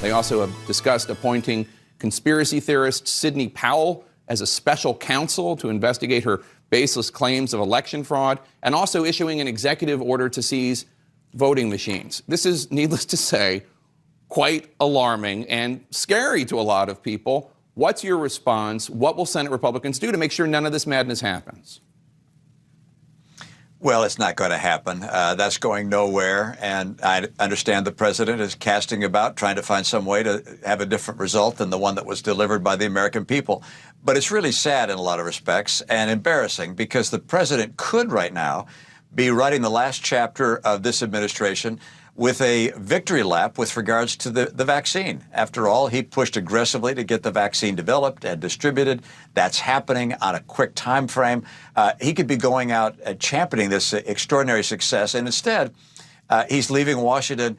They also have discussed appointing conspiracy theorist Sidney Powell as a special counsel to investigate her baseless claims of election fraud, and also issuing an executive order to seize voting machines. This is, needless to say, quite alarming and scary to a lot of people. What's your response? What will Senate Republicans do to make sure none of this madness happens? Well, it's not going to happen. That's going nowhere. And I understand the president is casting about, trying to find some way to have a different result than the one that was delivered by the American people. But it's really sad in a lot of respects and embarrassing, because the president could right now be writing the last chapter of this administration with a victory lap with regards to the vaccine. After all, he pushed aggressively to get the vaccine developed and distributed. That's happening on a quick time frame. He could be going out and championing this extraordinary success, and instead, he's leaving Washington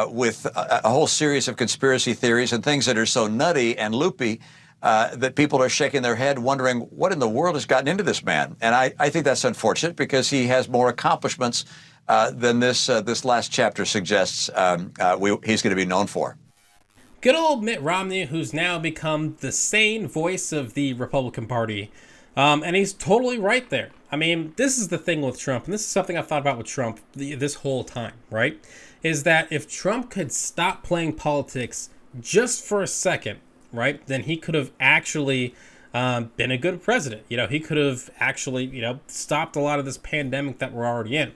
with a whole series of conspiracy theories and things that are so nutty and loopy that people are shaking their head wondering what in the world has gotten into this man. And I think that's unfortunate, because he has more accomplishments than this last chapter suggests he's going to be known for. Good old Mitt Romney, who's now become the sane voice of the Republican Party. And he's totally right there. I mean, this is the thing with Trump, and this is something I've thought about with Trump this whole time, right? Is that if Trump could stop playing politics just for a second, right, then he could have actually been a good president. You know, he could have actually, stopped a lot of this pandemic that we're already in.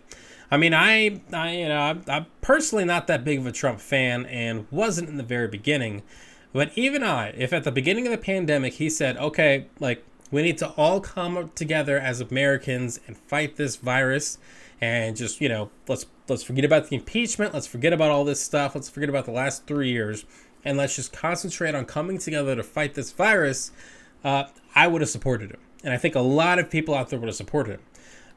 I mean, I'm personally not that big of a Trump fan and wasn't in the very beginning. But even if at the beginning of the pandemic, he said, okay, like, we need to all come together as Americans and fight this virus, and just, let's forget about the impeachment. Let's forget about all this stuff. Let's forget about the last 3 years. And let's just concentrate on coming together to fight this virus. I would have supported him. And I think a lot of people out there would have supported him.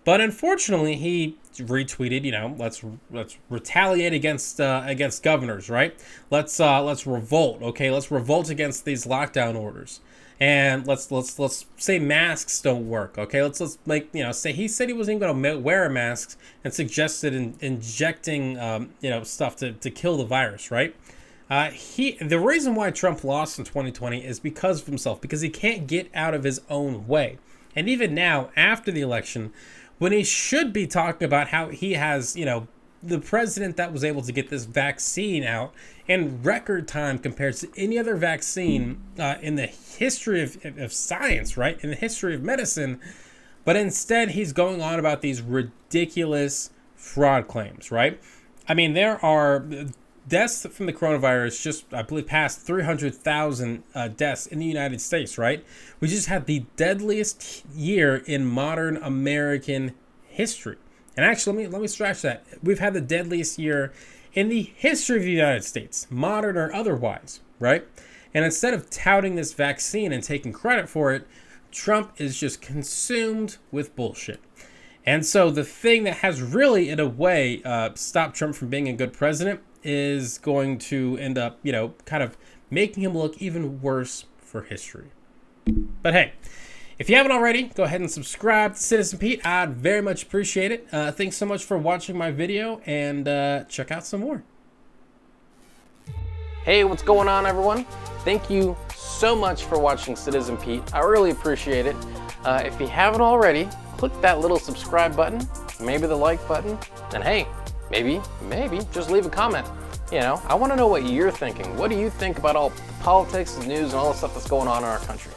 But unfortunately, he retweeted, let's retaliate against governors, right? Let's revolt, okay? Let's revolt against these lockdown orders. And let's say masks don't work, okay? Let's make, say he said he wasn't even going to wear a mask, and suggested injecting stuff to kill the virus, right? The reason why Trump lost in 2020 is because of himself, because he can't get out of his own way. And even now, after the election, when he should be talking about how he has, the president that was able to get this vaccine out in record time compared to any other vaccine in the history of science, right? In the history of medicine. But instead, he's going on about these ridiculous fraud claims, right? I mean, there are deaths from the coronavirus just, I believe, past 300,000 deaths in the United States, right? We just had the deadliest year in modern American history. And actually, let me stretch that. We've had the deadliest year in the history of the United States, modern or otherwise, right? And instead of touting this vaccine and taking credit for it, Trump is just consumed with bullshit. And so the thing that has really, in a way, stopped Trump from being a good president is going to end up, kind of making him look even worse for history. But hey, if you haven't already, go ahead and subscribe to Citizen Pete. I'd very much appreciate it. Thanks so much for watching my video, and check out some more. Hey, what's going on, everyone? Thank you so much for watching Citizen Pete. I really appreciate it. If you haven't already, click that little subscribe button, maybe the like button, and hey, maybe just leave a comment. I want to know what you're thinking. What do you think about all the politics and news and all the stuff that's going on in our country?